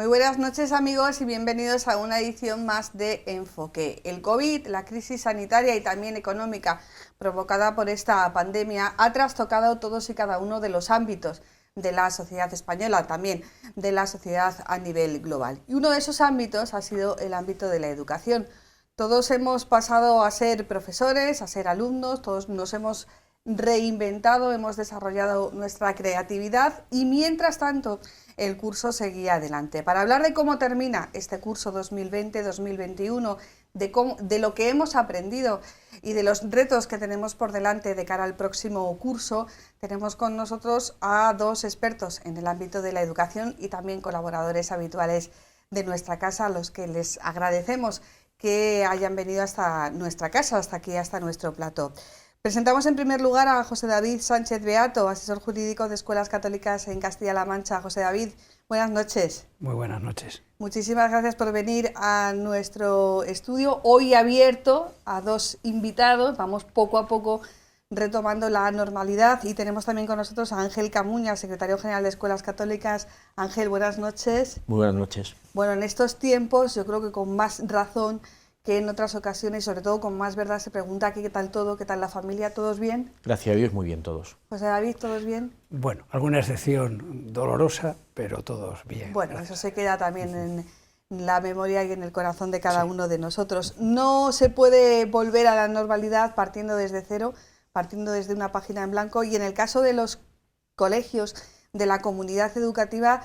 Muy buenas noches, amigos, y bienvenidos a una edición más de Enfoque. El COVID, la crisis sanitaria y también económica provocada por esta pandemia ha trastocado todos y cada uno de los ámbitos de la sociedad española, también de la sociedad a nivel global. Y uno de esos ámbitos ha sido el ámbito de la educación. Todos hemos pasado a ser profesores, a ser alumnos, todos nos hemos reinventado, hemos desarrollado nuestra creatividad y mientras tanto el curso seguía adelante. Para hablar de cómo termina este curso 2020-2021, de lo que hemos aprendido y de los retos que tenemos por delante de cara al próximo curso, tenemos con nosotros a dos expertos en el ámbito de la educación y también colaboradores habituales de nuestra casa, a los que les agradecemos que hayan venido hasta nuestra casa, hasta aquí, hasta nuestro plató. Presentamos en primer lugar a José David Sánchez Beato, asesor jurídico de Escuelas Católicas en Castilla-La Mancha. José David, buenas noches. Muy buenas noches. Muchísimas gracias por venir a nuestro estudio, hoy abierto a dos invitados. Vamos poco a poco retomando la normalidad y tenemos también con nosotros a Ángel Camuña, secretario general de Escuelas Católicas. Ángel, buenas noches. Muy buenas noches. Bueno, en estos tiempos yo creo que con más razón que en otras ocasiones, sobre todo con más verdad, se pregunta aquí qué tal todo, qué tal la familia, ¿todos bien? Gracias a Dios, muy bien todos. José David, ¿todos bien? Bueno, alguna excepción dolorosa, pero todos bien. Bueno, gracias. Eso se queda también en la memoria y en el corazón de cada uno de nosotros. No se puede volver a la normalidad partiendo desde cero, partiendo desde una página en blanco, y en el caso de los colegios, de la comunidad educativa,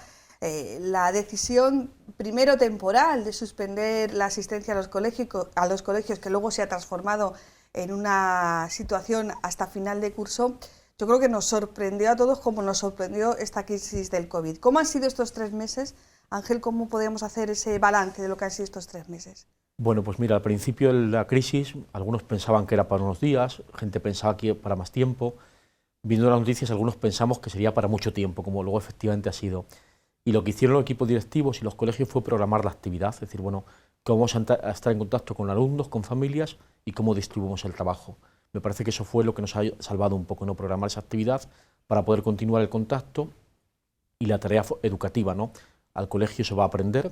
la decisión primero temporal de suspender la asistencia a los colegios, que luego se ha transformado en una situación hasta final de curso, yo creo que nos sorprendió a todos como nos sorprendió esta crisis del COVID. ¿Cómo han sido estos 3 meses? Ángel, ¿cómo podemos hacer ese balance de lo que han sido estos 3 meses? Bueno, pues mira, al principio de la crisis, algunos pensaban que era para unos días, gente pensaba que para más tiempo. Viendo las noticias, algunos pensamos que sería para mucho tiempo, como luego efectivamente ha sido. Y lo que hicieron los equipos directivos y los colegios fue programar la actividad, es decir, bueno, cómo vamos a estar en contacto con alumnos, con familias y cómo distribuimos el trabajo. Me parece que eso fue lo que nos ha salvado un poco, ¿no? Programar esa actividad para poder continuar el contacto y la tarea educativa, ¿no? Al colegio se va a aprender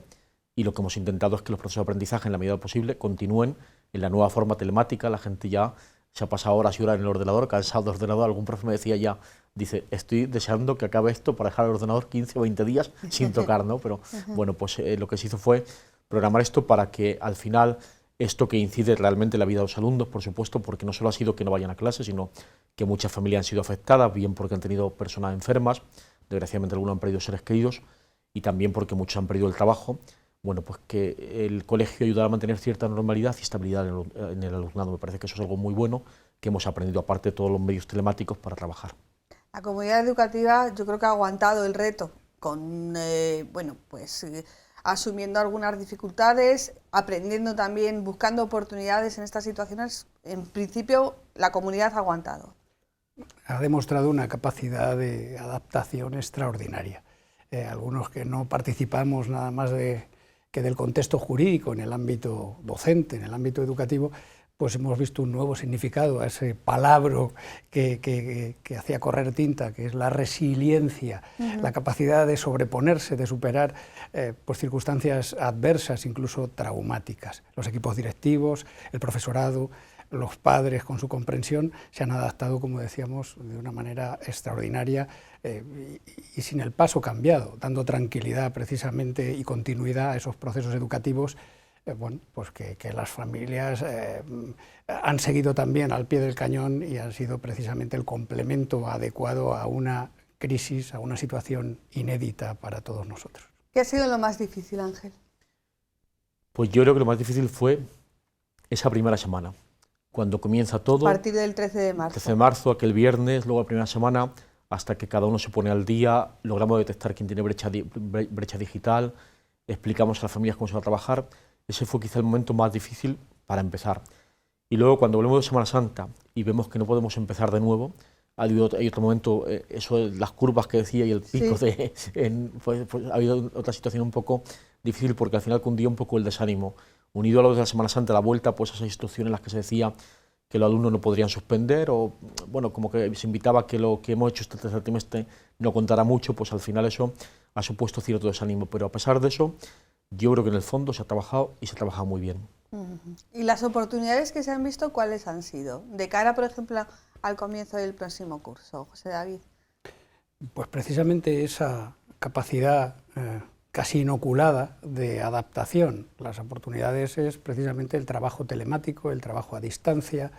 y lo que hemos intentado es que los procesos de aprendizaje, en la medida posible, continúen en la nueva forma telemática. La gente ya se ha pasado horas y horas en el ordenador, cansado del ordenador. Algún profe me decía ya, dice, estoy deseando que acabe esto para dejar el ordenador 15 o 20 días sin tocar, ¿no? Pero bueno, pues lo que se hizo fue programar esto para que al final esto que incide realmente en la vida de los alumnos, por supuesto, porque no solo ha sido que no vayan a clase, sino que muchas familias han sido afectadas, bien porque han tenido personas enfermas, desgraciadamente algunos han perdido seres queridos, y también porque muchos han perdido el trabajo. Bueno, pues que el colegio ayudará a mantener cierta normalidad y estabilidad en el alumnado. Me parece que eso es algo muy bueno que hemos aprendido, aparte de todos los medios telemáticos, para trabajar. La comunidad educativa yo creo que ha aguantado el reto con, asumiendo algunas dificultades, aprendiendo también, buscando oportunidades en estas situaciones. En principio, la comunidad ha aguantado. Ha demostrado una capacidad de adaptación extraordinaria. Algunos que no participamos nada más que del contexto jurídico en el ámbito docente, en el ámbito educativo, pues hemos visto un nuevo significado a ese palabra que hacía correr tinta, que es la resiliencia, la capacidad de sobreponerse, de superar pues circunstancias adversas, incluso traumáticas. Los equipos directivos, el profesorado, los padres con su comprensión se han adaptado, como decíamos, de una manera extraordinaria y sin el paso cambiado, dando tranquilidad precisamente y continuidad a esos procesos educativos, bueno, pues que las familias han seguido también al pie del cañón y han sido precisamente el complemento adecuado a una crisis, a una situación inédita para todos nosotros. ¿Qué ha sido lo más difícil, Ángel? Pues yo creo que lo más difícil fue esa primera semana, cuando comienza todo. A partir del 13 de marzo. 13 de marzo, aquel viernes, luego la primera semana, hasta que cada uno se pone al día, logramos detectar quién tiene brecha digital, explicamos a las familias cómo se va a trabajar. Ese fue quizá el momento más difícil para empezar. Y luego cuando volvemos de Semana Santa y vemos que no podemos empezar de nuevo, hay otro momento, eso de las curvas que decía y el pico, sí. Ha habido otra situación un poco difícil porque al final cundía un poco el desánimo. Unido a lo de la Semana Santa, la vuelta pues a esas instrucciones en las que se decía que los alumnos no podrían suspender, o bueno, como que se invitaba a que lo que hemos hecho este tercer trimestre no contara mucho, pues al final eso ha supuesto cierto desánimo, pero a pesar de eso, yo creo que en el fondo se ha trabajado y se ha trabajado muy bien. ¿Y las oportunidades que se han visto, cuáles han sido? De cara, por ejemplo, al comienzo del próximo curso, José David. Pues precisamente esa capacidad casi inoculada de adaptación. Las oportunidades es precisamente el trabajo telemático, el trabajo a distancia,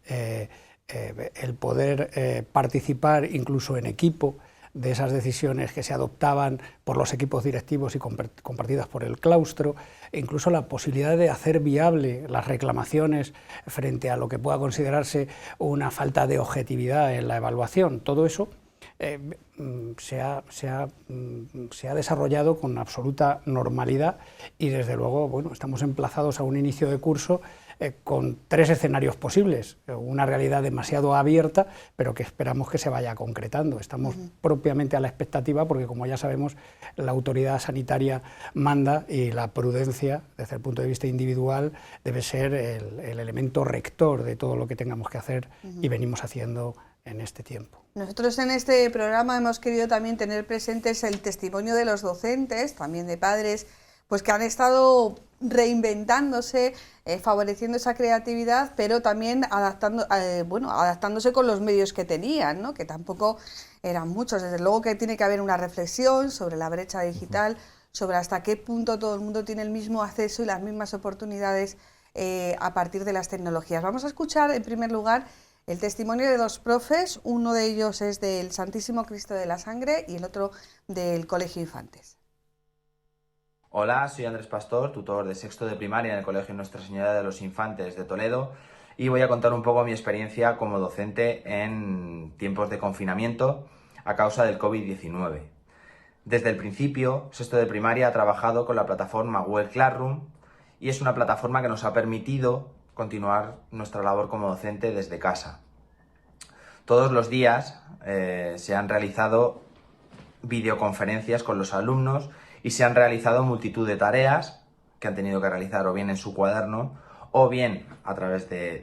el poder participar incluso en equipo de esas decisiones que se adoptaban por los equipos directivos y compartidas por el claustro, e incluso la posibilidad de hacer viable las reclamaciones frente a lo que pueda considerarse una falta de objetividad en la evaluación. Todo eso se ha desarrollado con absoluta normalidad y desde luego, bueno, estamos emplazados a un inicio de curso con 3 escenarios posibles, una realidad demasiado abierta, pero que esperamos que se vaya concretando. Estamos propiamente a la expectativa porque, como ya sabemos, la autoridad sanitaria manda y la prudencia, desde el punto de vista individual, debe ser el elemento rector de todo lo que tengamos que hacer y venimos haciendo en este tiempo. Nosotros en este programa hemos querido también tener presentes el testimonio de los docentes, también de padres, pues que han estado reinventándose, favoreciendo esa creatividad, pero también adaptándose con los medios que tenían, ¿no? Que tampoco eran muchos. Desde luego que tiene que haber una reflexión sobre la brecha digital, sobre hasta qué punto todo el mundo tiene el mismo acceso y las mismas oportunidades a partir de las tecnologías. Vamos a escuchar en primer lugar el testimonio de 2 profes, uno de ellos es del Santísimo Cristo de la Sangre y el otro del Colegio Infantes. Hola, soy Andrés Pastor, tutor de sexto de primaria en el Colegio Nuestra Señora de los Infantes de Toledo, y voy a contar un poco mi experiencia como docente en tiempos de confinamiento a causa del COVID-19. Desde el principio, sexto de primaria ha trabajado con la plataforma Google Classroom y es una plataforma que nos ha permitido continuar nuestra labor como docente desde casa. Todos los días se han realizado videoconferencias con los alumnos y se han realizado multitud de tareas que han tenido que realizar o bien en su cuaderno o bien a través de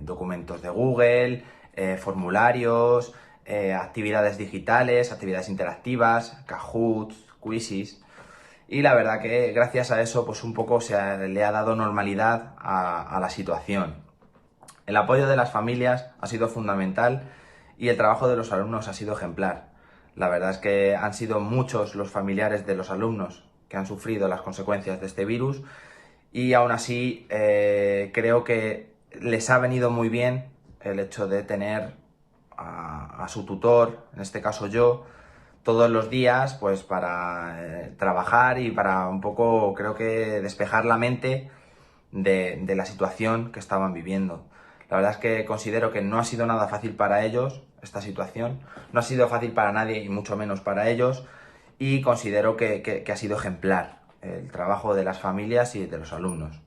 documentos de Google, formularios, actividades digitales, actividades interactivas, Kahoot, quizzes. Y la verdad que gracias a eso pues un poco le ha dado normalidad a la situación. El apoyo de las familias ha sido fundamental y el trabajo de los alumnos ha sido ejemplar. La verdad es que han sido muchos los familiares de los alumnos que han sufrido las consecuencias de este virus y aún así creo que les ha venido muy bien el hecho de tener a su tutor, en este caso yo, todos los días pues para trabajar y para un poco, creo que, despejar la mente de la situación que estaban viviendo. La verdad es que considero que no ha sido nada fácil para ellos esta situación, no ha sido fácil para nadie y mucho menos para ellos, y considero que ha sido ejemplar el trabajo de las familias y de los alumnos.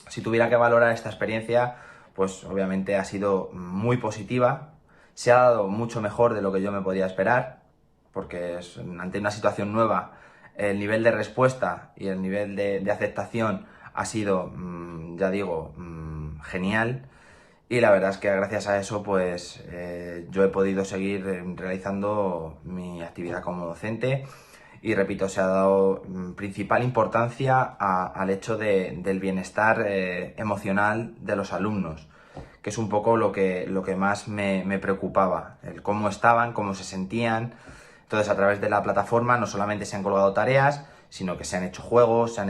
Si tuviera que valorar esta experiencia, pues obviamente ha sido muy positiva, se ha dado mucho mejor de lo que yo me podía esperar, porque ante una situación nueva el nivel de respuesta y el nivel de aceptación ha sido, ya digo, genial. Y la verdad es que gracias a eso pues yo he podido seguir realizando mi actividad como docente y repito, se ha dado principal importancia al hecho del bienestar emocional de los alumnos, que es un poco lo que más me preocupaba, el cómo estaban, cómo se sentían. Entonces, a través de la plataforma no solamente se han colgado tareas, sino que se han hecho juegos,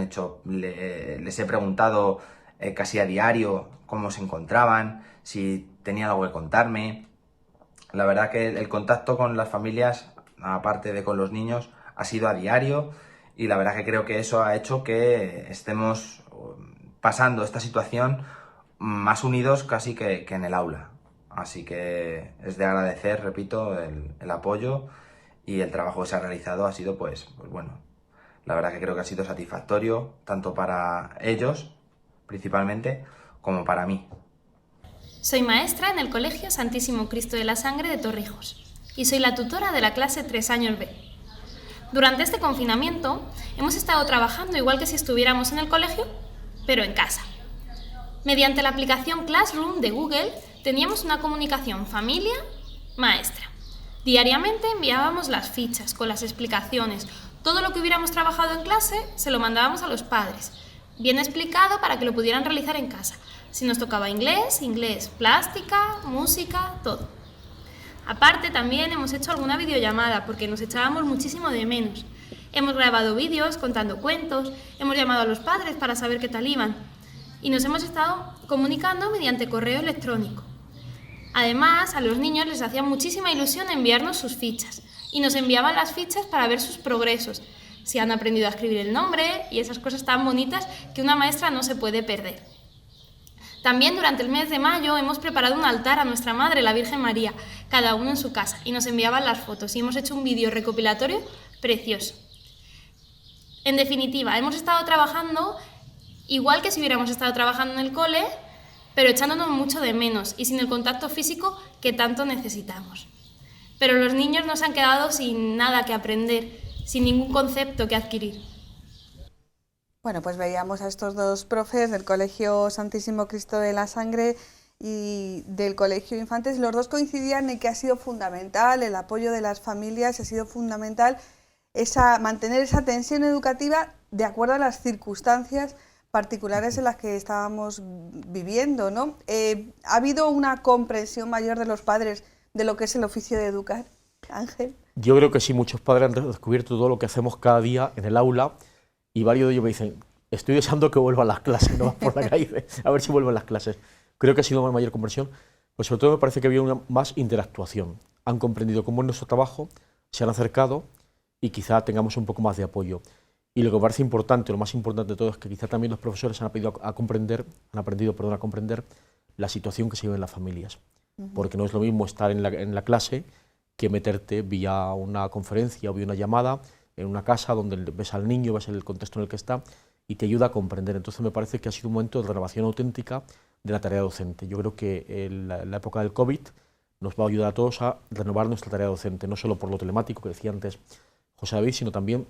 les he preguntado casi a diario cómo se encontraban, si tenían algo que contarme. La verdad que el contacto con las familias, aparte de con los niños, ha sido a diario y la verdad que creo que eso ha hecho que estemos pasando esta situación más unidos casi que en el aula. Así que es de agradecer, repito, el apoyo y el trabajo que se ha realizado ha sido pues bueno. La verdad que creo que ha sido satisfactorio tanto para ellos, principalmente, como para mí. Soy maestra en el Colegio Santísimo Cristo de la Sangre de Torrijos y soy la tutora de la clase 3 años B. Durante este confinamiento hemos estado trabajando igual que si estuviéramos en el colegio, pero en casa. Mediante la aplicación Classroom de Google teníamos una comunicación familia-maestra. Diariamente enviábamos las fichas con las explicaciones. Todo lo que hubiéramos trabajado en clase se lo mandábamos a los padres, bien explicado para que lo pudieran realizar en casa. Si nos tocaba inglés, plástica, música, todo. Aparte, también hemos hecho alguna videollamada porque nos echábamos muchísimo de menos. Hemos grabado vídeos contando cuentos, hemos llamado a los padres para saber qué tal iban y nos hemos estado comunicando mediante correo electrónico. Además, a los niños les hacía muchísima ilusión enviarnos sus fichas y nos enviaban las fichas para ver sus progresos, si han aprendido a escribir el nombre y esas cosas tan bonitas que una maestra no se puede perder. También durante el mes de mayo hemos preparado un altar a nuestra Madre, la Virgen María, cada uno en su casa, y nos enviaban las fotos y hemos hecho un vídeo recopilatorio precioso. En definitiva, hemos estado trabajando igual que si hubiéramos estado trabajando en el cole, pero echándonos mucho de menos y sin el contacto físico que tanto necesitamos. Pero los niños no se han quedado sin nada que aprender, sin ningún concepto que adquirir. Bueno, pues veíamos a estos dos profes del Colegio Santísimo Cristo de la Sangre y del Colegio Infantes. Los dos coincidían en que ha sido fundamental el apoyo de las familias, ha sido fundamental mantener esa tensión educativa de acuerdo a las circunstancias particulares en las que estábamos viviendo, ¿no? ¿Ha habido una comprensión mayor de los padres de lo que es el oficio de educar, Ángel? Yo creo que sí, muchos padres han descubierto todo lo que hacemos cada día en el aula y varios de ellos me dicen, estoy deseando que vuelvan las clases, no por la calle, a ver si vuelven las clases. Creo que ha sido una mayor comprensión, pues sobre todo me parece que había una más interactuación. Han comprendido cómo es nuestro trabajo, se han acercado y quizá tengamos un poco más de apoyo. Y lo que me parece importante, lo más importante de todo, es que quizá también los profesores han aprendido a comprender la situación que se vive en las familias. Porque no es lo mismo estar en la clase que meterte vía una conferencia o vía una llamada en una casa donde ves al niño, ves el contexto en el que está y te ayuda a comprender. Entonces me parece que ha sido un momento de renovación auténtica de la tarea docente. Yo creo que la época del COVID nos va a ayudar a todos a renovar nuestra tarea docente, no solo por lo telemático que decía antes José David, sino también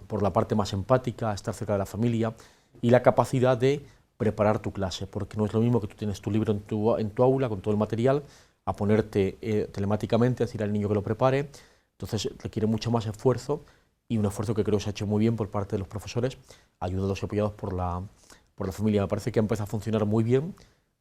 por la parte más empática, estar cerca de la familia y la capacidad de preparar tu clase, porque no es lo mismo que tú tienes tu libro en tu aula con todo el material, a ponerte telemáticamente, a decir al niño que lo prepare. Entonces requiere mucho más esfuerzo y un esfuerzo que creo que se ha hecho muy bien por parte de los profesores, ayudados y apoyados por la familia. Me parece que ha empezado a funcionar muy bien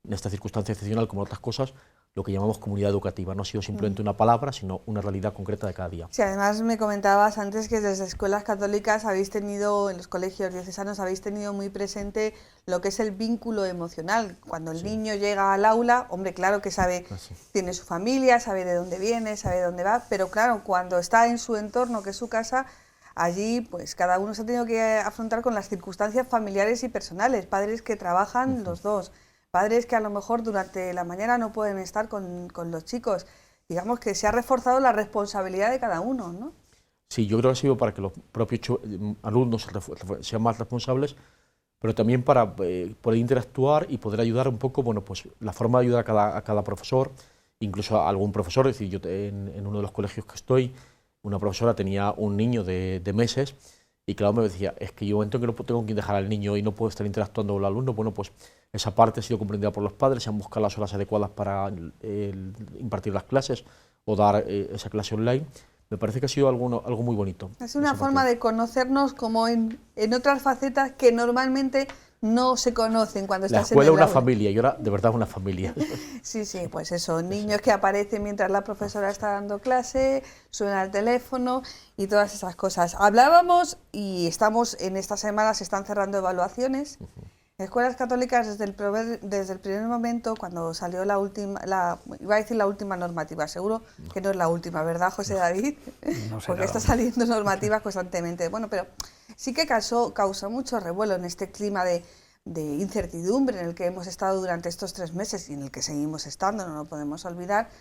en esta circunstancia excepcional, como otras cosas, lo que llamamos comunidad educativa. No ha sido simplemente una palabra, sino una realidad concreta de cada día. Sí, además me comentabas antes que desde escuelas católicas habéis tenido, en los colegios diocesanos, habéis tenido muy presente lo que es el vínculo emocional. Cuando el niño llega al aula, hombre, claro que sabe, tiene su familia, sabe de dónde viene, sabe de dónde va, pero claro, cuando está en su entorno, que es su casa, allí pues cada uno se ha tenido que afrontar con las circunstancias familiares y personales, padres que trabajan los dos, padres que a lo mejor durante la mañana no pueden estar con los chicos. Digamos que se ha reforzado la responsabilidad de cada uno, ¿no? Sí, yo creo que ha sido para que los propios alumnos sean más responsables, pero también para poder interactuar y poder ayudar un poco, bueno, pues la forma de ayudar a cada profesor, incluso a algún profesor. Es decir, yo en uno de los colegios que estoy, una profesora tenía un niño de meses y claro, me decía, es que yo un momento en que no tengo que dejar al niño y no puedo estar interactuando con el alumno. Bueno, pues esa parte ha sido comprendida por los padres, se han buscado las horas adecuadas para impartir las clases o dar esa clase online. Me parece que ha sido algo muy bonito. Es una forma de conocernos como en otras facetas que normalmente no se conocen cuando estás en el aula. La escuela es una familia, y ahora de verdad es una familia. Sí, pues eso, niños que aparecen mientras la profesora está dando clase, suena el teléfono y todas esas cosas. Hablábamos y estamos en esta semana, se están cerrando evaluaciones. Escuelas católicas desde el primer momento, cuando salió la última normativa, seguro que no es la última, ¿verdad, José David? No, porque está saliendo normativas constantemente. Bueno, pero sí que causó mucho revuelo en este clima de incertidumbre en el que hemos estado durante estos 3 meses y en el que seguimos estando, no lo podemos olvidar,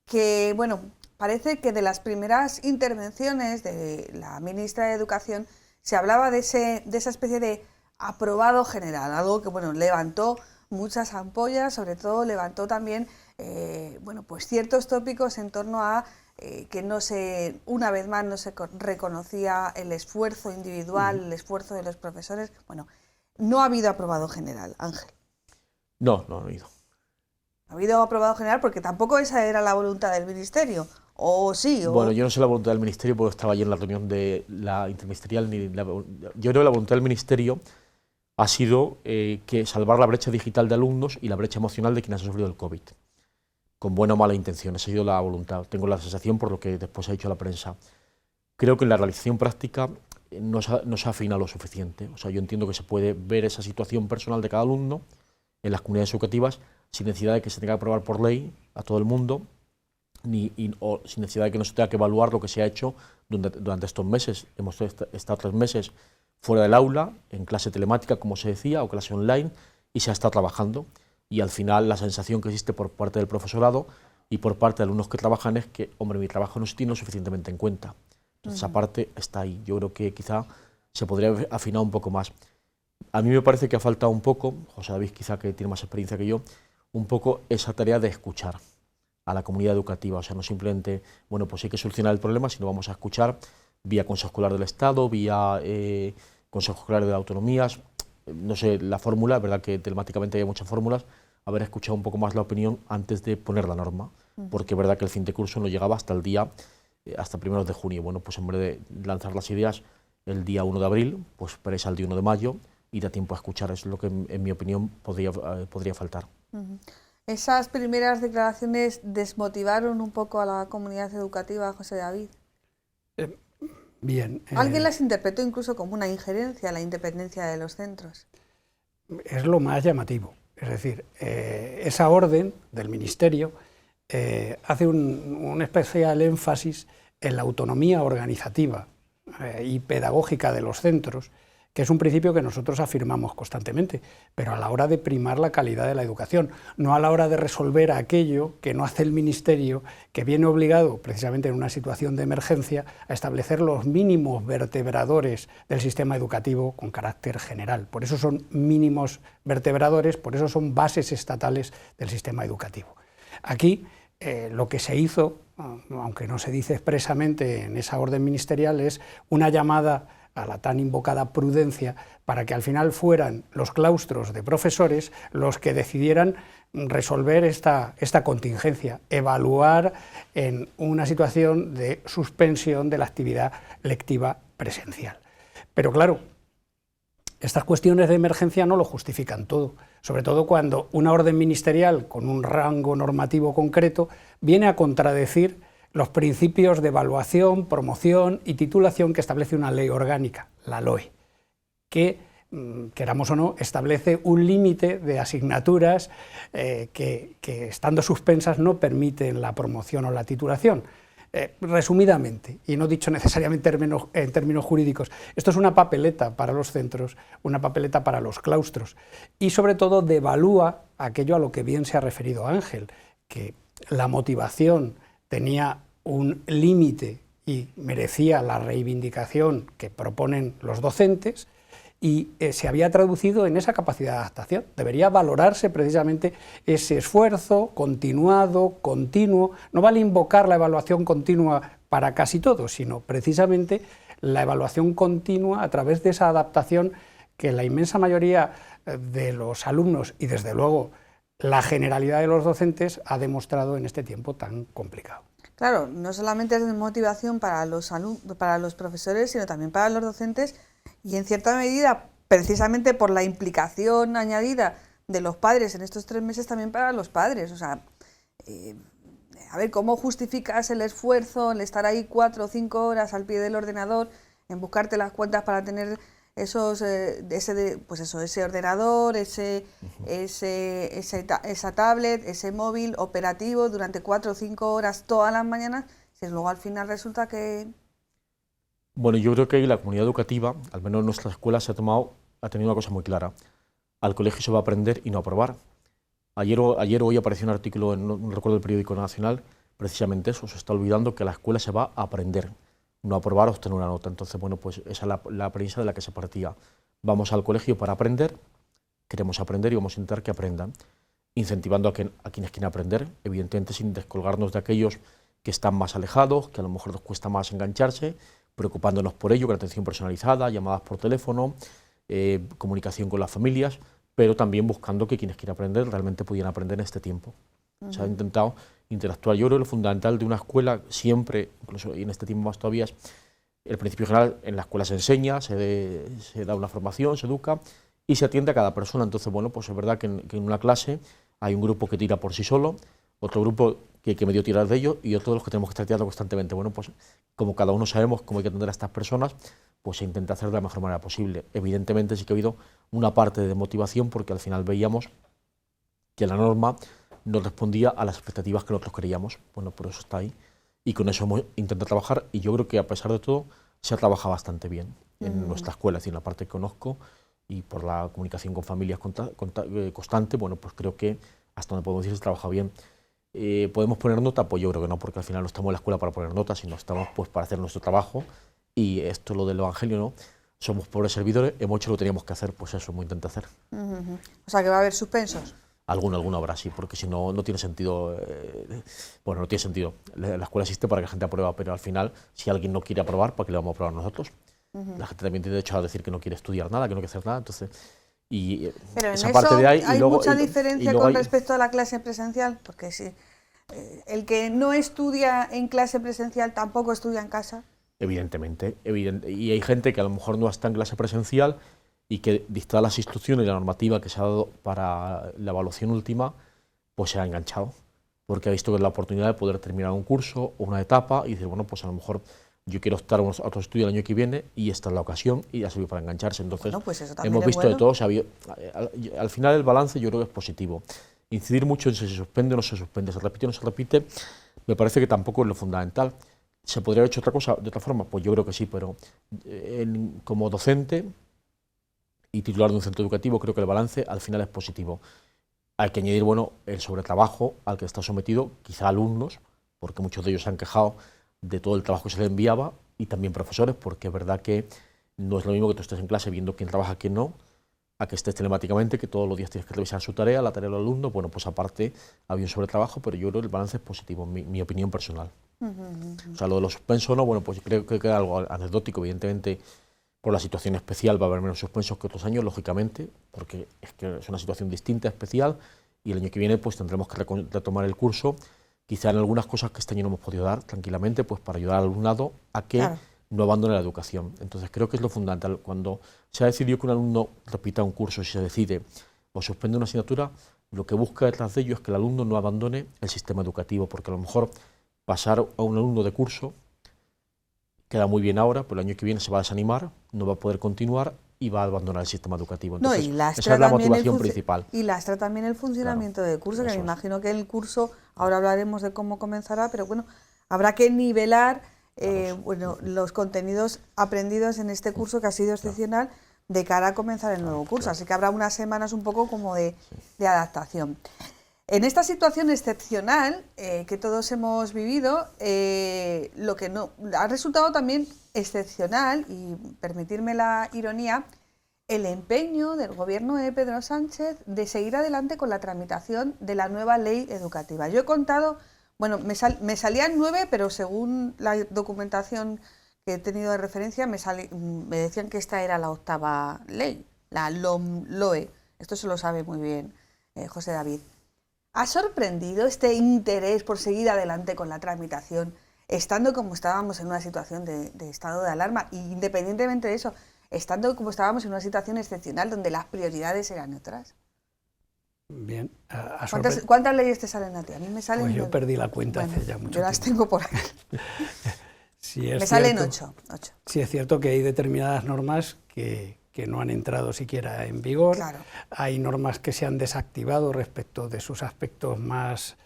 que, bueno, parece que de las primeras intervenciones de la ministra de Educación se hablaba de esa especie de aprobado general, algo que bueno levantó muchas ampollas, sobre todo levantó también pues ciertos tópicos en torno a que una vez más no se reconocía el esfuerzo individual, el esfuerzo de los profesores. Bueno, no ha habido aprobado general, Ángel. No, no he ido. ¿Ha habido aprobado general? Porque tampoco esa era la voluntad del Ministerio. ¿O sí? O... Bueno, yo no sé la voluntad del Ministerio porque estaba allí en la reunión de la interministerial. Yo creo que la voluntad del Ministerio ha sido que salvar la brecha digital de alumnos y la brecha emocional de quienes han sufrido el COVID. Con buena o mala intención, esa ha sido la voluntad. Tengo la sensación por lo que después ha dicho la prensa. Creo que en la realización práctica no se afina lo suficiente. O sea, yo entiendo que se puede ver esa situación personal de cada alumno en las comunidades educativas sin necesidad de que se tenga que aprobar por ley a todo el mundo, o sin necesidad de que no se tenga que evaluar lo que se ha hecho durante estos meses. Hemos estado 3 meses fuera del aula, en clase telemática, como se decía, o clase online, y se ha estado trabajando. Y al final la sensación que existe por parte del profesorado y por parte de alumnos que trabajan es que, hombre, mi trabajo no se tiene suficientemente en cuenta. Entonces, esa parte está ahí. Yo creo que quizá se podría haber afinado un poco más. A mí me parece que ha faltado un poco, José David quizá que tiene más experiencia que yo, un poco esa tarea de escuchar a la comunidad educativa. O sea, no simplemente, bueno, pues hay que solucionar el problema, sino vamos a escuchar vía Consejo Escolar del Estado, vía Consejo Escolar de Autonomías, no sé, la fórmula, es verdad que telemáticamente hay muchas fórmulas, haber escuchado un poco más la opinión antes de poner la norma, porque es verdad que el fin de curso no llegaba hasta el día, hasta primeros de junio. Bueno, pues en vez de lanzar las ideas el día 1 de abril, pues esperéis al día 1 de mayo y da tiempo a escuchar, es lo que en mi opinión podría faltar. ¿Esas primeras declaraciones desmotivaron un poco a la comunidad educativa, José David? Bien. Alguien las interpretó incluso como una injerencia a la independencia de los centros. Es lo más llamativo. Es decir, esa orden del Ministerio hace un especial énfasis en la autonomía organizativa y pedagógica de los centros, que es un principio que nosotros afirmamos constantemente, pero a la hora de primar la calidad de la educación, no a la hora de resolver aquello que no hace el Ministerio, que viene obligado, precisamente en una situación de emergencia, a establecer los mínimos vertebradores del sistema educativo con carácter general. Por eso son mínimos vertebradores, por eso son bases estatales del sistema educativo. Aquí lo que se hizo, aunque no se dice expresamente en esa orden ministerial, es una llamada a la tan invocada prudencia, para que al final fueran los claustros de profesores los que decidieran resolver esta contingencia, evaluar en una situación de suspensión de la actividad lectiva presencial. Pero claro, estas cuestiones de emergencia no lo justifican todo, sobre todo cuando una orden ministerial con un rango normativo concreto viene a contradecir los principios de evaluación, promoción y titulación que establece una ley orgánica, la LOE, que, queramos o no, establece un límite de asignaturas que estando suspensas no permiten la promoción o la titulación. Resumidamente, y no dicho necesariamente en términos jurídicos, esto es una papeleta para los centros, una papeleta para los claustros, y sobre todo devalúa aquello a lo que bien se ha referido Ángel, que la motivación tenía un límite y merecía la reivindicación que proponen los docentes, y se había traducido en esa capacidad de adaptación. Debería valorarse precisamente ese esfuerzo continuado, continuo. No vale invocar la evaluación continua para casi todo, sino precisamente la evaluación continua a través de esa adaptación que la inmensa mayoría de los alumnos y desde luego la generalidad de los docentes ha demostrado en este tiempo tan complicado. Claro, no solamente es motivación para los profesores, sino también para los docentes, y en cierta medida, precisamente por la implicación añadida de los padres en estos 3 meses, también para los padres. O sea, a ver, ¿cómo justificas el esfuerzo, el estar ahí 4 o 5 horas al pie del ordenador, en buscarte las cuentas para tener ese ordenador, esa tablet, ese móvil operativo durante 4 o 5 horas todas las mañanas, si luego al final resulta que... Bueno, yo creo que ahí la comunidad educativa, al menos en nuestra escuela, ha tenido una cosa muy clara. Al colegio se va a aprender y no a aprobar. Ayer o hoy apareció un artículo, no recuerdo el periódico nacional, precisamente eso, se está olvidando que a la escuela se va a aprender, no a aprobar o obtener una nota. Entonces, bueno, pues esa es la premisa de la que se partía. Vamos al colegio para aprender, queremos aprender y vamos a intentar que aprendan, incentivando a quienes quieren aprender, evidentemente sin descolgarnos de aquellos que están más alejados, que a lo mejor les cuesta más engancharse, preocupándonos por ello, con atención personalizada, llamadas por teléfono, comunicación con las familias, pero también buscando que quienes quieran aprender realmente pudieran aprender en este tiempo. Se ha intentado interactuar. Yo creo que lo fundamental de una escuela siempre, incluso y en este tiempo más todavía, es el principio general. En la escuela se enseña, se da una formación, se educa y se atiende a cada persona. Entonces, bueno, pues es verdad que en una clase hay un grupo que tira por sí solo, otro grupo que hay que medio tirar de ellos y otros de los que tenemos que estar tirando constantemente. Bueno, pues como cada uno sabemos cómo hay que atender a estas personas, pues se intenta hacer de la mejor manera posible. Evidentemente sí que ha habido una parte de motivación porque al final veíamos que la norma no respondía a las expectativas que nosotros queríamos. Bueno, por eso está ahí y con eso hemos intentado trabajar y yo creo que a pesar de todo se ha trabajado bastante bien en nuestra escuela, es decir, en la parte que conozco y por la comunicación con familias constante, bueno, pues creo que hasta donde podemos decir se trabaja bien. ¿Podemos poner nota? Pues yo creo que no, porque al final no estamos en la escuela para poner notas, sino estamos pues para hacer nuestro trabajo y esto es lo del Evangelio, ¿no? Somos pobres servidores, hemos hecho lo que teníamos que hacer, pues eso, hemos intentado hacer. O sea, que va a haber suspensos. Alguno habrá, sí, porque si no, no tiene sentido. Bueno, no tiene sentido. La escuela existe para que la gente apruebe, pero al final, si alguien no quiere aprobar, ¿para qué le vamos a aprobar nosotros? La gente también tiene derecho a decir que no quiere estudiar nada, que no quiere hacer nada, entonces... Y pero en esa eso parte de ahí, hay y luego, mucha diferencia con hay, respecto a la clase presencial, porque si el que no estudia en clase presencial tampoco estudia en casa. Evidentemente, y hay gente que a lo mejor no está en clase presencial y que, dictadas las instrucciones y la normativa que se ha dado para la evaluación última, pues se ha enganchado, porque ha visto que es la oportunidad de poder terminar un curso o una etapa y decir, bueno, pues a lo mejor yo quiero optar a otro estudio el año que viene y esta es la ocasión y ha servido para engancharse. Entonces, bueno, pues eso también hemos es visto bueno. de todo. Al final el balance yo creo que es positivo. Incidir mucho en si se suspende o no se suspende, se repite o no se repite, me parece que tampoco es lo fundamental. ¿Se podría haber hecho otra cosa de otra forma? Pues yo creo que sí, pero como docente y titular de un centro educativo creo que el balance al final es positivo. Hay que añadir, bueno, el sobretrabajo al que está sometido, quizá alumnos, porque muchos de ellos se han quejado de todo el trabajo que se les enviaba, y también profesores, porque es verdad que no es lo mismo que tú estés en clase viendo quién trabaja, quién no, a que estés telemáticamente, que todos los días tienes que revisar su tarea, la tarea del alumno. Bueno, pues aparte había un sobretrabajo, pero yo creo que el balance es positivo, mi opinión personal. O sea, lo de los suspensos, no, bueno, pues creo que queda algo anecdótico, evidentemente, por la situación especial va a haber menos suspensos que otros años, lógicamente, porque es que es una situación distinta, especial, y el año que viene pues tendremos que retomar el curso, quizá en algunas cosas que este año no hemos podido dar tranquilamente, pues para ayudar al alumnado a que no abandone la educación. Entonces creo que es lo fundamental. Cuando se ha decidido que un alumno repita un curso, si se decide o suspende una asignatura, lo que busca detrás de ello es que el alumno no abandone el sistema educativo, porque a lo mejor pasar a un alumno de curso queda muy bien ahora, pero el año que viene se va a desanimar, no va a poder continuar y va a abandonar el sistema educativo. Entonces, esa es la motivación principal. Y lastra también el funcionamiento del curso, que me imagino que el curso, ahora hablaremos de cómo comenzará, pero bueno, habrá que nivelar bueno, los contenidos aprendidos en este curso que ha sido excepcional de cara a comenzar el nuevo curso. Así que habrá unas semanas un poco como de adaptación. En esta situación excepcional que todos hemos vivido, lo que no ha resultado también excepcional, y permitirme la ironía, el empeño del gobierno de Pedro Sánchez de seguir adelante con la tramitación de la nueva ley educativa. Yo he contado, bueno, me salían 9, pero según la documentación que he tenido de referencia me decían que esta era la 8ª ley, la LOMLOE. Esto se lo sabe muy bien José David. ¿Ha sorprendido este interés por seguir adelante con la tramitación, estando como estábamos en una situación de estado de alarma, e independientemente de eso, estando como estábamos en una situación excepcional donde las prioridades eran otras? Bien. ¿Cuántas leyes te salen a ti? A mí me salen... Pues yo perdí la cuenta hace ya mucho tiempo. Yo las tengo por aquí. Me salen 8. Sí, es cierto que hay determinadas normas que no han entrado siquiera en vigor. Claro. Hay normas que se han desactivado respecto de sus aspectos más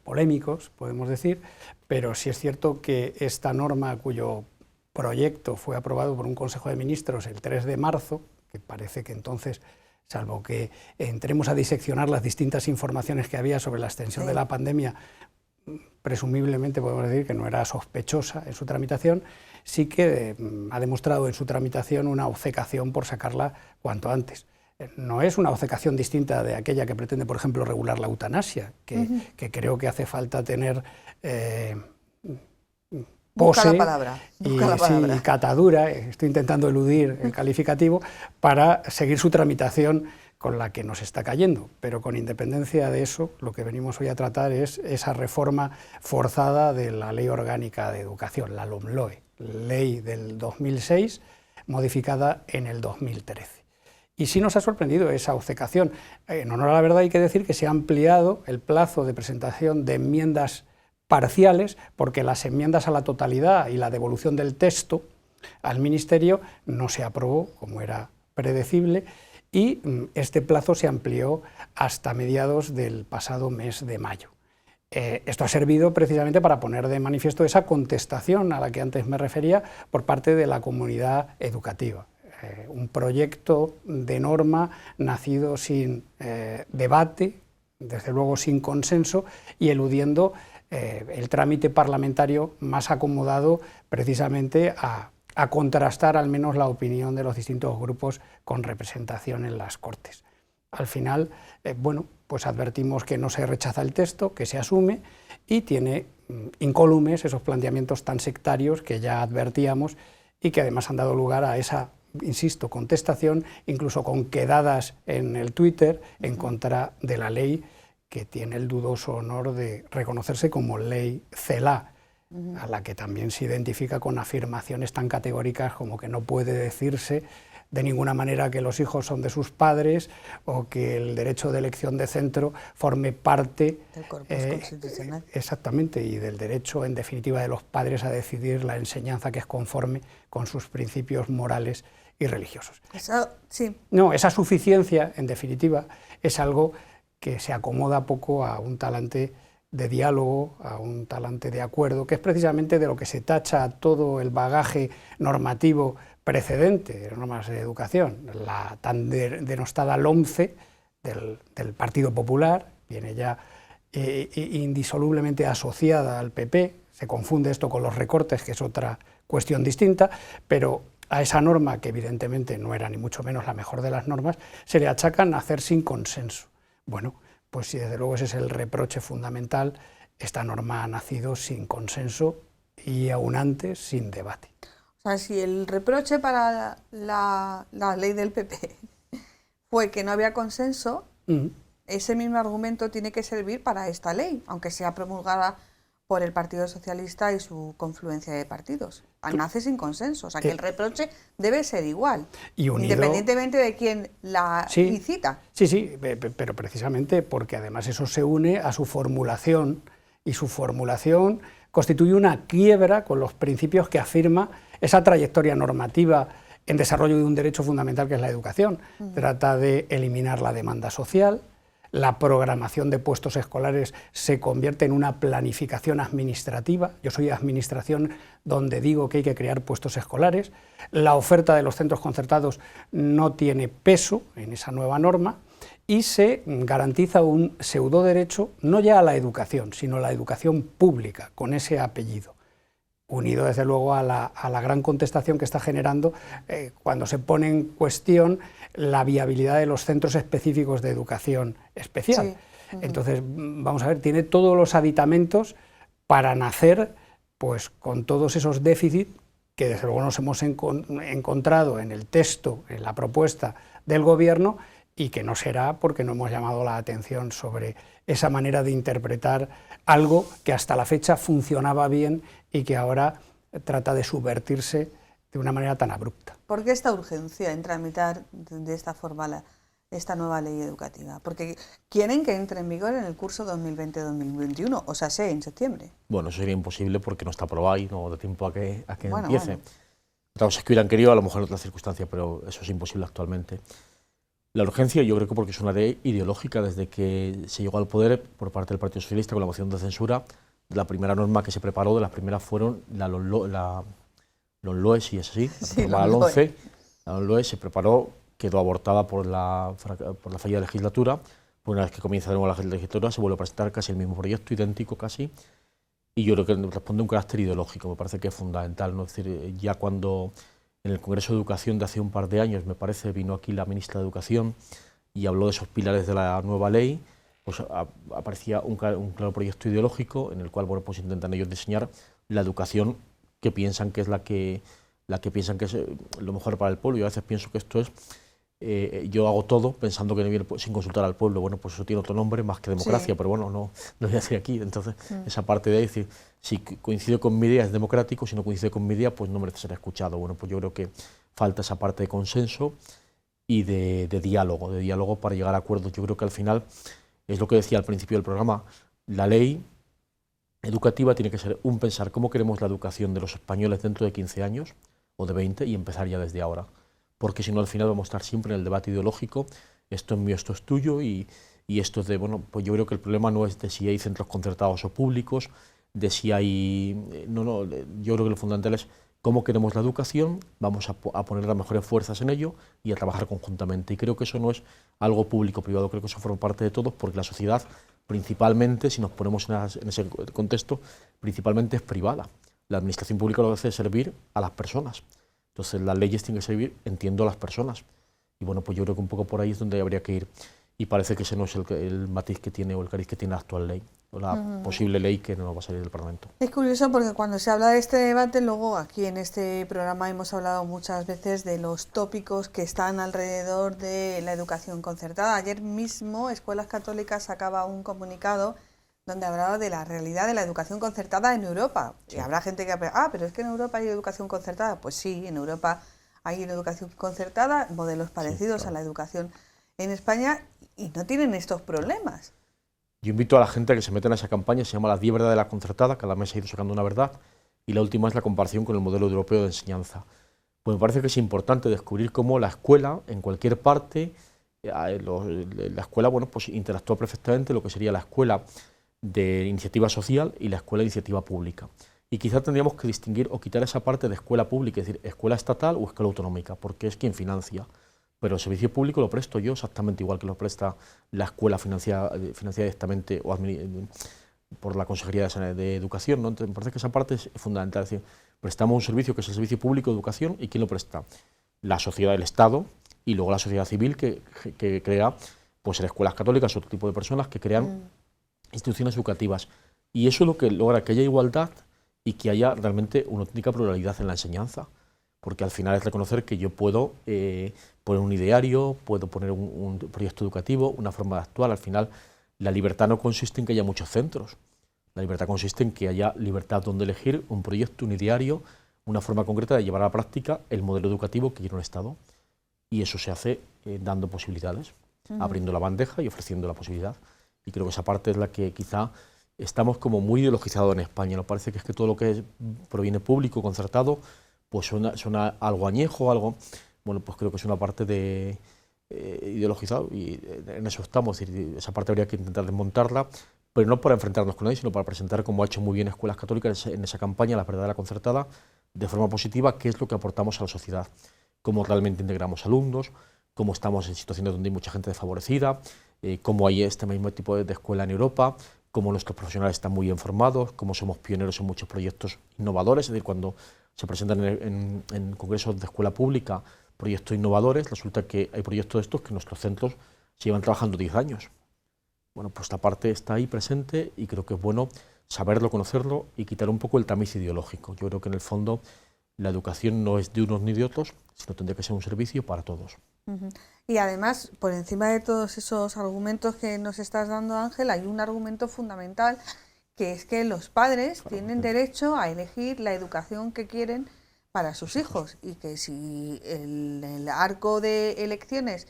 polémicos, podemos decir, pero sí es cierto que esta norma, cuyo proyecto fue aprobado por un Consejo de Ministros el 3 de marzo, que parece que entonces, salvo que entremos a diseccionar las distintas informaciones que había sobre la extensión de la pandemia, presumiblemente podemos decir que no era sospechosa en su tramitación, sí que ha demostrado en su tramitación una obcecación por sacarla cuanto antes. No es una obcecación distinta de aquella que pretende, por ejemplo, regular la eutanasia, que creo que hace falta tener Busca pose la palabra, y, busca la palabra. sí, catadura, estoy intentando eludir el calificativo, para seguir su tramitación con la que nos está cayendo, pero con independencia de eso, lo que venimos hoy a tratar es esa reforma forzada de la Ley Orgánica de Educación, la LOMLOE, ley del 2006, modificada en el 2013. Y sí nos ha sorprendido esa obcecación. En honor a la verdad hay que decir que se ha ampliado el plazo de presentación de enmiendas parciales, porque las enmiendas a la totalidad y la devolución del texto al Ministerio no se aprobó, como era predecible, y este plazo se amplió hasta mediados del pasado mes de mayo. Esto ha servido precisamente para poner de manifiesto esa contestación a la que antes me refería por parte de la comunidad educativa. Un proyecto de norma nacido sin debate, desde luego sin consenso, y eludiendo el trámite parlamentario más acomodado precisamente a contrastar al menos la opinión de los distintos grupos con representación en las Cortes. Al final, bueno, pues advertimos que no se rechaza el texto, que se asume y tiene incólumes esos planteamientos tan sectarios que ya advertíamos y que además han dado lugar a esa, insisto, contestación, incluso con quedadas en el Twitter en contra de la ley que tiene el dudoso honor de reconocerse como ley CELA, a la que también se identifica con afirmaciones tan categóricas como que no puede decirse de ninguna manera que los hijos son de sus padres o que el derecho de elección de centro forme parte del corpus constitucional. Exactamente, y del derecho en definitiva de los padres a decidir la enseñanza que es conforme con sus principios morales y religiosos. Eso, sí. No, esa suficiencia en definitiva es algo que se acomoda poco a un talante de diálogo, a un talante de acuerdo, que es precisamente de lo que se tacha todo el bagaje normativo precedente de normas de educación, la tan denostada LOMCE del Partido Popular, viene ya indisolublemente asociada al PP, se confunde esto con los recortes, que es otra cuestión distinta, pero a esa norma, que evidentemente no era ni mucho menos la mejor de las normas, se le achacan nacer sin consenso. Bueno, pues si desde luego ese es el reproche fundamental, esta norma ha nacido sin consenso y aún antes sin debate. O sea, si el reproche para la ley del PP fue que no había consenso, ese mismo argumento tiene que servir para esta ley, aunque sea promulgada por el Partido Socialista y su confluencia de partidos. Nace sin consenso, o sea que el reproche debe ser igual, y unido, independientemente de quién la incita. Sí, pero precisamente porque además eso se une a su formulación, y su formulación constituye una quiebra con los principios que afirma esa trayectoria normativa en desarrollo de un derecho fundamental que es la educación. Trata de eliminar la demanda social. La programación de puestos escolares se convierte en una planificación administrativa. Yo soy administración donde digo que hay que crear puestos escolares. La oferta de los centros concertados no tiene peso en esa nueva norma y se garantiza un pseudoderecho no ya a la educación, sino a la educación pública, con ese apellido, unido desde luego a la gran contestación que está generando cuando se pone en cuestión la viabilidad de los centros específicos de educación especial. Sí. Entonces, vamos a ver, tiene todos los aditamentos para nacer pues, con todos esos déficits que desde luego nos hemos encontrado en el texto, en la propuesta del Gobierno, y que no será porque no hemos llamado la atención sobre esa manera de interpretar algo que hasta la fecha funcionaba bien y que ahora trata de subvertirse de una manera tan abrupta. ¿Por qué esta urgencia en tramitar de esta forma esta nueva ley educativa? Porque quieren que entre en vigor en el curso 2020-2021, o sea, en septiembre. Bueno, eso sería imposible porque no está aprobado y no da tiempo a que bueno, empiece. Bueno. Otra cosa es que hubieran querido, a lo mejor en otras circunstancias, pero eso es imposible actualmente. La urgencia, yo creo que porque es una ley ideológica desde que se llegó al poder por parte del Partido Socialista con la moción de censura. La primera norma que se preparó, de las primeras fueron la LOMLOE, si es así, la LOMCE se preparó, quedó abortada por la fallida legislatura. Una vez que comienza de nuevo la legislatura se vuelve a presentar casi el mismo proyecto, idéntico casi, y yo creo que responde a un carácter ideológico, me parece que es fundamental, ¿no? Es decir, ya cuando en el Congreso de Educación de hace un par de años, me parece, vino aquí la ministra de Educación y habló de esos pilares de la nueva ley, pues aparecía un claro proyecto ideológico en el cual, bueno, pues intentan ellos diseñar la educación que piensan que es la que piensan que es lo mejor para el pueblo. Yo a veces pienso que esto es, yo hago todo pensando que no viene sin consultar al pueblo. Bueno, pues eso tiene otro nombre más que democracia, pero bueno, no voy a decir aquí. Entonces, esa parte de decir, si coincide con mi idea es democrático, si no coincide con mi idea, pues no merece ser escuchado. Bueno, pues yo creo que falta esa parte de consenso y de diálogo para llegar a acuerdos. Yo creo que al final, es lo que decía al principio del programa, la ley educativa tiene que ser un pensar cómo queremos la educación de los españoles dentro de 15 años o de 20 y empezar ya desde ahora. Porque si no, al final vamos a estar siempre en el debate ideológico, esto es mío, esto es tuyo, y esto es de, bueno, pues yo creo que el problema no es de si hay centros concertados o públicos, de si hay, yo creo que lo fundamental es cómo queremos la educación, vamos a poner las mejores fuerzas en ello y a trabajar conjuntamente. Y creo que eso no es algo público-privado, creo que eso forma parte de todos, porque la sociedad, principalmente, si nos ponemos en ese contexto, principalmente es privada. La administración pública lo que hace es servir a las personas. Entonces las leyes tienen que servir, entiendo, a las personas. Y bueno, pues yo creo que un poco por ahí es donde habría que ir. Y parece que ese no es el matiz que tiene o el cariz que tiene la actual ley, o la posible ley que no va a salir del Parlamento. Es curioso porque cuando se habla de este debate, luego aquí en este programa hemos hablado muchas veces de los tópicos que están alrededor de la educación concertada. Ayer mismo Escuelas Católicas sacaba un comunicado donde hablaba de la realidad de la educación concertada en Europa. Sí. Y habrá gente que pero es que en Europa hay educación concertada. Pues sí, en Europa hay una educación concertada, modelos parecidos a la educación en España, y no tienen estos problemas. Yo invito a la gente a que se meta en esa campaña, se llama Las 10 verdades de la concertada, cada mes ha ido sacando una verdad, y la última es la comparación con el modelo europeo de enseñanza. Pues me parece que es importante descubrir cómo la escuela, en cualquier parte, la escuela, bueno, pues interactúa perfectamente lo que sería la escuela de iniciativa social y la escuela de iniciativa pública. Y quizá tendríamos que distinguir o quitar esa parte de escuela pública, es decir, escuela estatal o escuela autonómica, porque es quien financia. Pero el servicio público lo presto yo exactamente igual que lo presta la escuela financiada directamente o por la Consejería de Educación, ¿no? Entonces, me parece que esa parte es fundamental. Es decir, prestamos un servicio que es el servicio público de educación, ¿y quién lo presta? La sociedad del Estado y luego la sociedad civil que crea, pues, escuelas católicas, otro tipo de personas que crean instituciones educativas. Y eso es lo que logra que haya igualdad y que haya realmente una auténtica pluralidad en la enseñanza. Porque al final es reconocer que yo puedo poner un ideario, puedo poner un proyecto educativo, una forma de actuar. Al final, la libertad no consiste en que haya muchos centros. La libertad consiste en que haya libertad donde elegir un proyecto, un ideario, una forma concreta de llevar a la práctica el modelo educativo que quiere un Estado. Y eso se hace dando posibilidades, abriendo la bandeja y ofreciendo la posibilidad. Y creo que esa parte es la que quizá estamos como muy ideologizados en España. Nos parece que es que todo lo que proviene público, concertado, pues suena algo añejo, algo... Bueno, pues creo que es una parte de ideologizado y en eso estamos. Es decir, esa parte habría que intentar desmontarla, pero no para enfrentarnos con nadie, sino para presentar, como ha hecho muy bien Escuelas Católicas en esa campaña, la verdadera concertada, de forma positiva, qué es lo que aportamos a la sociedad, cómo realmente integramos alumnos, cómo estamos en situaciones donde hay mucha gente desfavorecida, cómo hay este mismo tipo de escuela en Europa, cómo nuestros profesionales están muy bien formados, cómo somos pioneros en muchos proyectos innovadores. Es decir, cuando se presentan en congresos de escuela pública proyectos innovadores, resulta que hay proyectos de estos que nuestros centros se llevan trabajando 10 años. Bueno, pues esta parte está ahí presente y creo que es bueno saberlo, conocerlo y quitar un poco el tamiz ideológico. Yo creo que en el fondo la educación no es de unos ni de otros, sino tendría que ser un servicio para todos. Y además, por encima de todos esos argumentos que nos estás dando, Ángel, hay un argumento fundamental, que es que los padres tienen derecho a elegir la educación que quieren para sus hijos, y que si el arco de elecciones,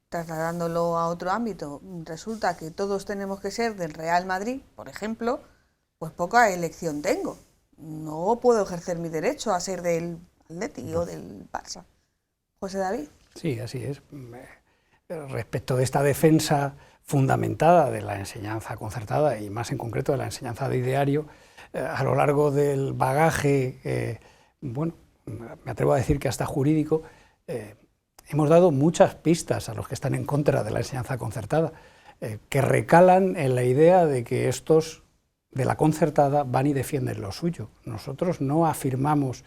trasladándolo a otro ámbito, resulta que todos tenemos que ser del Real Madrid, por ejemplo, pues poca elección tengo. No puedo ejercer mi derecho a ser del Atleti o del Barça. José David. Sí, así es. Respecto de esta defensa fundamentada de la enseñanza concertada y más en concreto de la enseñanza de ideario, a lo largo del bagaje, bueno, me atrevo a decir que hasta jurídico, hemos dado muchas pistas a los que están en contra de la enseñanza concertada, que recalan en la idea de que estos de la concertada van y defienden lo suyo. Nosotros no afirmamos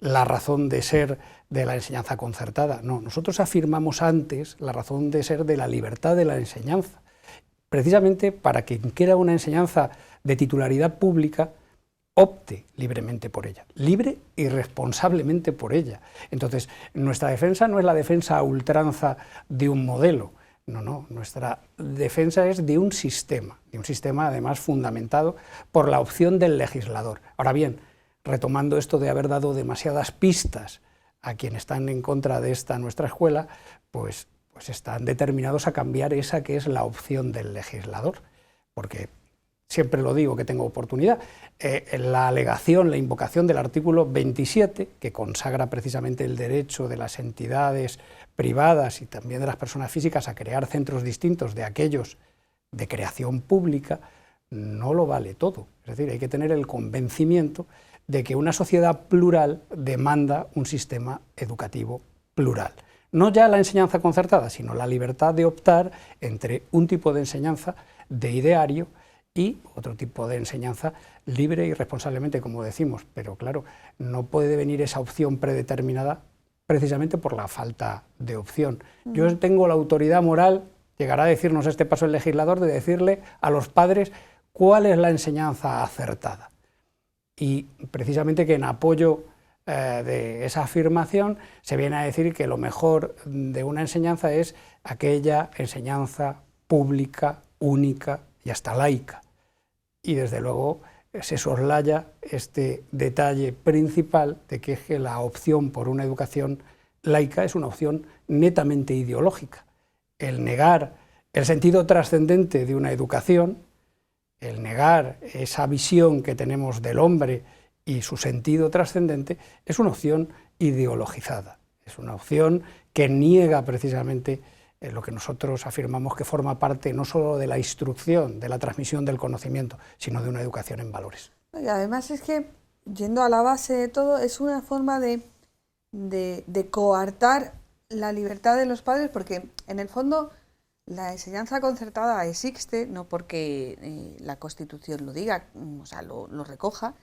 la razón de ser de la enseñanza concertada, no, nosotros afirmamos antes la razón de ser de la libertad de la enseñanza, precisamente para quien quiera una enseñanza de titularidad pública opte libremente por ella, libre y responsablemente por ella. Entonces, nuestra defensa no es la defensa a ultranza de un modelo, no, nuestra defensa es de un sistema además fundamentado por la opción del legislador. Ahora bien, retomando esto de haber dado demasiadas pistas a quienes están en contra de esta nuestra escuela, pues están determinados a cambiar esa que es la opción del legislador, porque siempre lo digo que tengo oportunidad, la alegación, la invocación del artículo 27, que consagra precisamente el derecho de las entidades privadas y también de las personas físicas a crear centros distintos de aquellos de creación pública, no lo vale todo. Es decir, hay que tener el convencimiento de que una sociedad plural demanda un sistema educativo plural. No ya la enseñanza concertada, sino la libertad de optar entre un tipo de enseñanza de ideario y otro tipo de enseñanza libre y responsablemente, como decimos, pero claro, no puede venir esa opción predeterminada precisamente por la falta de opción. Yo tengo la autoridad moral, llegará a decirnos este paso el legislador, de decirle a los padres cuál es la enseñanza acertada. Y precisamente que en apoyo de esa afirmación se viene a decir que lo mejor de una enseñanza es aquella enseñanza pública, única y hasta laica. Y desde luego se soslaya este detalle principal de que la opción por una educación laica es una opción netamente ideológica. El negar el sentido trascendente de una educación, el negar esa visión que tenemos del hombre y su sentido trascendente, es una opción ideologizada, es una opción que niega precisamente lo que nosotros afirmamos que forma parte no solo de la instrucción, de la transmisión del conocimiento, sino de una educación en valores. Y además es que, yendo a la base de todo, es una forma de coartar la libertad de los padres, porque en el fondo la enseñanza concertada existe no porque la Constitución lo diga, o sea, lo recoja,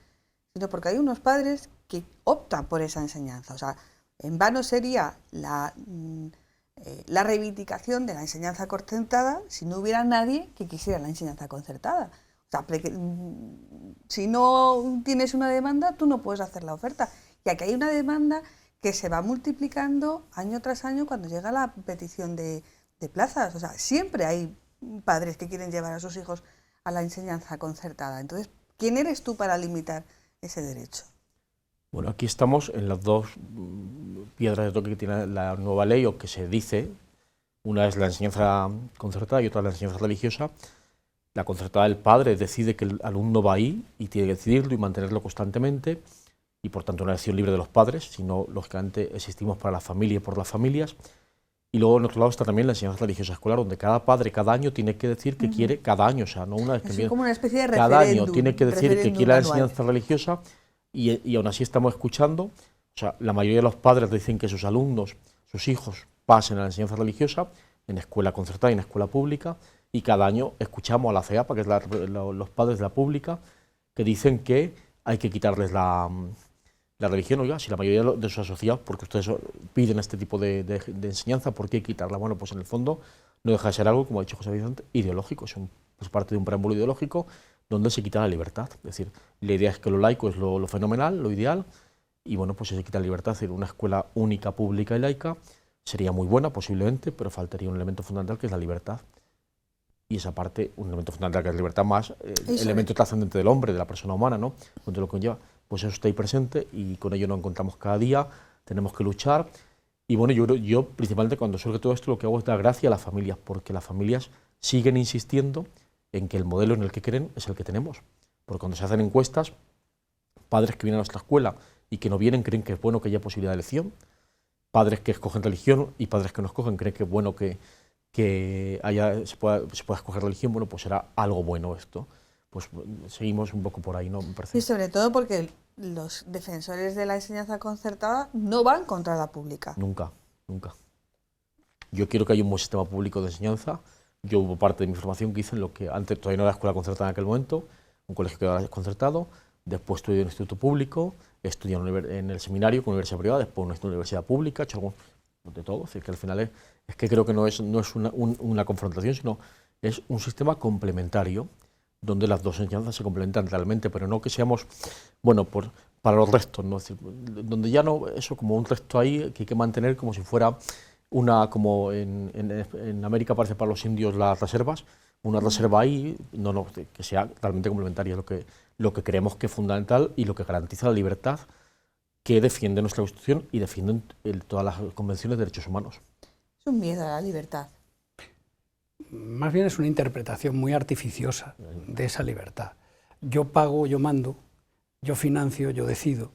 sino porque hay unos padres que optan por esa enseñanza. O sea, en vano sería la reivindicación de la enseñanza concertada si no hubiera nadie que quisiera la enseñanza concertada. O sea, si no tienes una demanda, tú no puedes hacer la oferta. Y aquí hay una demanda que se va multiplicando año tras año cuando llega la petición de plazas. O sea, siempre hay padres que quieren llevar a sus hijos a la enseñanza concertada. Entonces, ¿quién eres tú para limitar ese derecho? Bueno, aquí estamos en las dos piedras de toque que tiene la nueva ley, o que se dice. Una es la enseñanza concertada y otra es la enseñanza religiosa. La concertada, el padre decide que el alumno va ahí y tiene que decidirlo y mantenerlo constantemente, y por tanto una elección libre de los padres, sino lógicamente existimos para la familia y por las familias. Y luego en otro lado está también la enseñanza religiosa escolar, donde cada padre cada año tiene que decir que quiere, cada año, o sea, no una vez que viene, como una especie de cada referéndum, año tiene que decir que quiere la anual. enseñanza religiosa, y aún así estamos escuchando, o sea, la mayoría de los padres dicen que sus alumnos, sus hijos, pasen a la enseñanza religiosa, en escuela concertada y en escuela pública, y cada año escuchamos a la CEAPA, que es los padres de la pública, que dicen que hay que quitarles la religión. Oiga, si la mayoría de sus asociados, porque ustedes piden este tipo de enseñanza, ¿por qué quitarla? Bueno, pues en el fondo no deja de ser algo, como ha dicho José Vicente, ideológico, es parte de un preámbulo ideológico donde se quita la libertad. Es decir, la idea es que lo laico es lo fenomenal, lo ideal, y bueno, pues si se quita la libertad, es decir, una escuela única, pública y laica sería muy buena posiblemente, pero faltaría un elemento fundamental que es la libertad. Y esa parte, un elemento fundamental que es la libertad, más el elemento trascendente del hombre, de la persona humana, ¿no? Donde lo conlleva, pues eso está ahí presente y con ello nos encontramos cada día, tenemos que luchar. Y bueno, yo principalmente cuando surge todo esto lo que hago es dar gracias a las familias, porque las familias siguen insistiendo en que el modelo en el que creen es el que tenemos. Porque cuando se hacen encuestas, padres que vienen a nuestra escuela y que no vienen creen que es bueno que haya posibilidad de elección, padres que escogen religión y padres que no escogen creen que es bueno que se pueda escoger religión. Bueno, pues será algo bueno esto. Pues seguimos un poco por ahí, ¿no? Me parece. Y sobre todo porque los defensores de la enseñanza concertada no van contra la pública. Nunca, nunca. Yo quiero que haya un buen sistema público de enseñanza. Yo hubo parte de mi formación que hice en lo que antes todavía no era escuela concertada en aquel momento, un colegio que era concertado, después estudié en un instituto público, estudié en el seminario con universidad privada, después en una universidad pública, he hecho algo de todo. Es decir, que al final es que creo que no es una confrontación, sino es un sistema complementario donde las dos enseñanzas se complementan realmente, pero no que seamos, bueno, para los restos, ¿no? Es decir, donde ya no, eso como un resto ahí que hay que mantener como si fuera una, como en América parece para los indios las reservas, una reserva ahí, no, que sea realmente complementaria, lo que creemos que es fundamental y lo que garantiza la libertad que defiende nuestra Constitución y defienden todas las convenciones de derechos humanos. Es un miedo a la libertad. Más bien es una interpretación muy artificiosa de esa libertad. Yo pago, yo mando, yo financio, yo decido.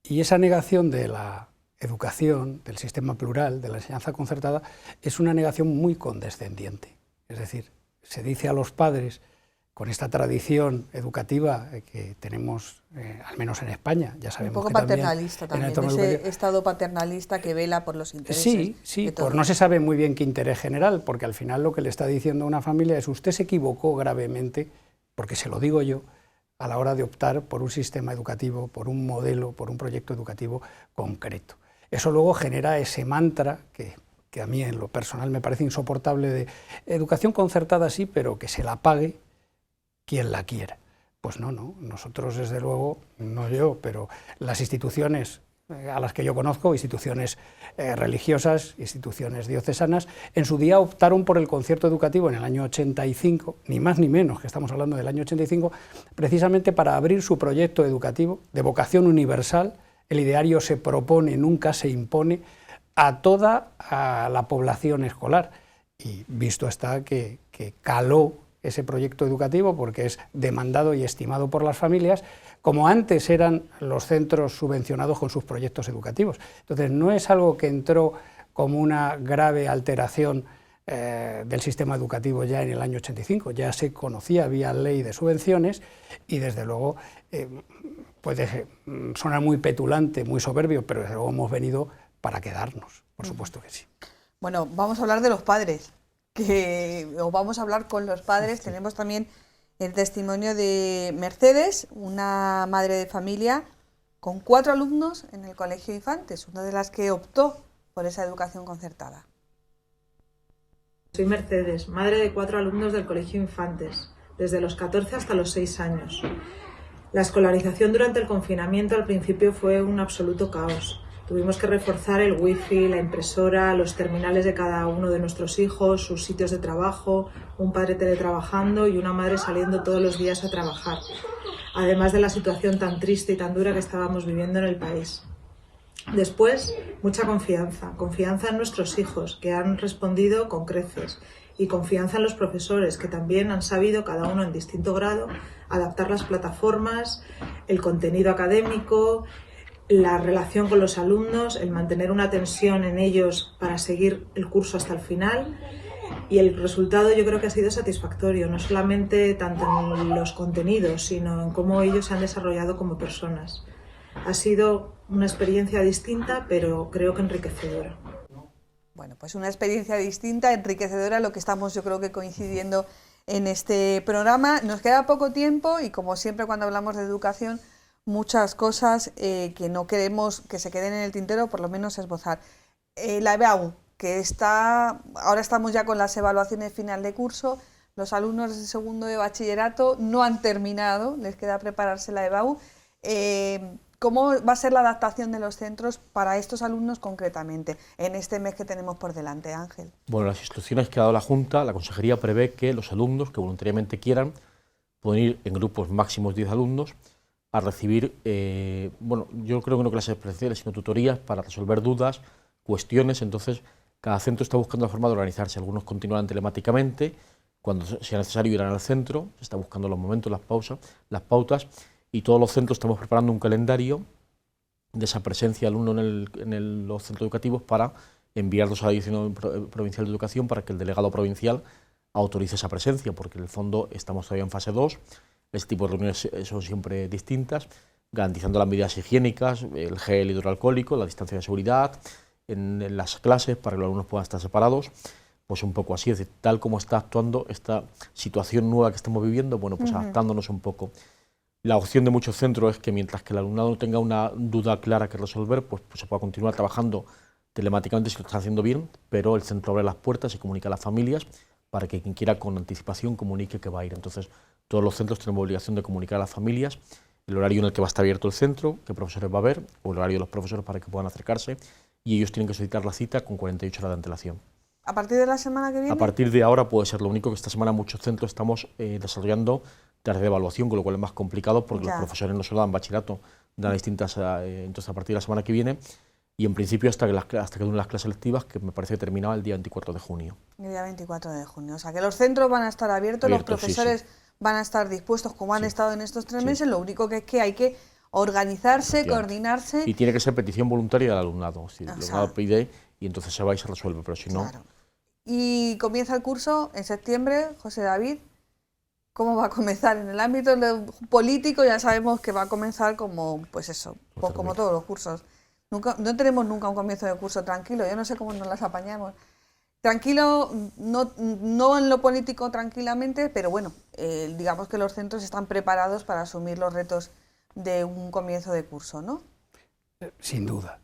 Y esa negación de la educación, del sistema plural, de la enseñanza concertada, es una negación muy condescendiente. Es decir, se dice a los padres, con esta tradición educativa que tenemos, al menos en España, ya sabemos un poco que paternalista también, ese estado paternalista que vela por los intereses. Sí, no se sabe muy bien qué interés general, porque al final lo que le está diciendo a una familia es: usted se equivocó gravemente, porque se lo digo yo, a la hora de optar por un sistema educativo, por un modelo, por un proyecto educativo concreto. Eso luego genera ese mantra que a mí en lo personal me parece insoportable, de educación concertada sí, pero que se la pague quien la quiera. Pues no, nosotros desde luego, no yo, pero las instituciones a las que yo conozco, instituciones religiosas, instituciones diocesanas, en su día optaron por el concierto educativo en el año 85, ni más ni menos, que estamos hablando del año 85, precisamente para abrir su proyecto educativo de vocación universal. El ideario se propone, nunca se impone, a toda la población escolar. Y visto está que caló ese proyecto educativo, porque es demandado y estimado por las familias, como antes eran los centros subvencionados con sus proyectos educativos. Entonces, no es algo que entró como una grave alteración del sistema educativo ya en el año 85, ya se conocía, había ley de subvenciones, y desde luego puede sonar muy petulante, muy soberbio, pero desde luego hemos venido para quedarnos, por supuesto que sí. Bueno, vamos a hablar de los padres. Vamos a hablar con los padres. Sí. Tenemos también el testimonio de Mercedes, una madre de familia con 4 alumnos en el Colegio Infantes, una de las que optó por esa educación concertada. Soy Mercedes, madre de 4 alumnos del Colegio Infantes, desde los 14 hasta los 6 años. La escolarización durante el confinamiento al principio fue un absoluto caos. Tuvimos que reforzar el wifi, la impresora, los terminales de cada uno de nuestros hijos, sus sitios de trabajo, un padre teletrabajando y una madre saliendo todos los días a trabajar, además de la situación tan triste y tan dura que estábamos viviendo en el país. Después, mucha confianza en nuestros hijos, que han respondido con creces, y confianza en los profesores, que también han sabido, cada uno en distinto grado, adaptar las plataformas, el contenido académico, la relación con los alumnos, el mantener una tensión en ellos para seguir el curso hasta el final, y el resultado yo creo que ha sido satisfactorio, no solamente tanto en los contenidos, sino en cómo ellos se han desarrollado como personas. Ha sido una experiencia distinta, pero creo que enriquecedora. Bueno, pues una experiencia distinta, enriquecedora, lo que estamos yo creo que coincidiendo en este programa. Nos queda poco tiempo y, como siempre cuando hablamos de educación, muchas cosas que no queremos que se queden en el tintero, por lo menos esbozar. La EBAU, que ahora estamos ya con las evaluaciones final de curso, los alumnos de segundo de bachillerato no han terminado, les queda prepararse la EBAU. ¿Cómo va a ser la adaptación de los centros para estos alumnos concretamente en este mes que tenemos por delante, Ángel? Bueno, las instrucciones que ha dado la Junta, la Consejería prevé que los alumnos que voluntariamente quieran pueden ir en grupos máximos 10 alumnos a recibir, bueno, yo creo que no clases presenciales, sino tutorías para resolver dudas, cuestiones. Entonces, cada centro está buscando la forma de organizarse. Algunos continuarán telemáticamente, cuando sea necesario irán al centro, se está buscando los momentos, las pautas, y todos los centros estamos preparando un calendario de esa presencia de alumno en los centros educativos para enviarlos a la Dirección Provincial de Educación para que el delegado provincial autorice esa presencia, porque en el fondo estamos todavía en fase 2, este tipo de reuniones son siempre distintas, garantizando las medidas higiénicas, el gel hidroalcohólico, la distancia de seguridad en las clases para que los alumnos puedan estar separados. Pues un poco así, es decir, tal como está actuando esta situación nueva que estamos viviendo, bueno, pues adaptándonos un poco. La opción de muchos centros es que mientras que el alumnado no tenga una duda clara que resolver, pues se pueda continuar trabajando telemáticamente si lo están haciendo bien, pero el centro abre las puertas y comunica a las familias para que quien quiera con anticipación comunique que va a ir. Entonces, todos los centros tenemos obligación de comunicar a las familias el horario en el que va a estar abierto el centro, qué profesores va a haber, o el horario de los profesores para que puedan acercarse, y ellos tienen que solicitar la cita con 48 horas de antelación. ¿A partir de la semana que viene? A partir de ahora puede ser. Lo único que esta semana muchos centros estamos desarrollando tareas de evaluación, con lo cual es más complicado porque los profesores no solo dan bachillerato, dan distintas, entonces a partir de la semana que viene, y en principio hasta que duren las clases lectivas, que me parece que terminaba el día 24 de junio. El día 24 de junio, o sea que los centros van a estar abiertos, los profesores van a estar dispuestos como han estado en estos 3 meses, lo único que es que hay que organizarse, coordinarse. Y tiene que ser petición voluntaria del alumnado, si el alumnado pide y entonces se va y se resuelve, pero si no... Y comienza el curso en septiembre, José David. ¿Cómo va a comenzar? En el ámbito político ya sabemos que va a comenzar como, pues eso, pues como todos los cursos. No tenemos nunca un comienzo de curso tranquilo, yo no sé cómo nos las apañamos. Tranquilo, no en lo político tranquilamente, pero bueno, digamos que los centros están preparados para asumir los retos de un comienzo de curso, ¿no? Sin duda.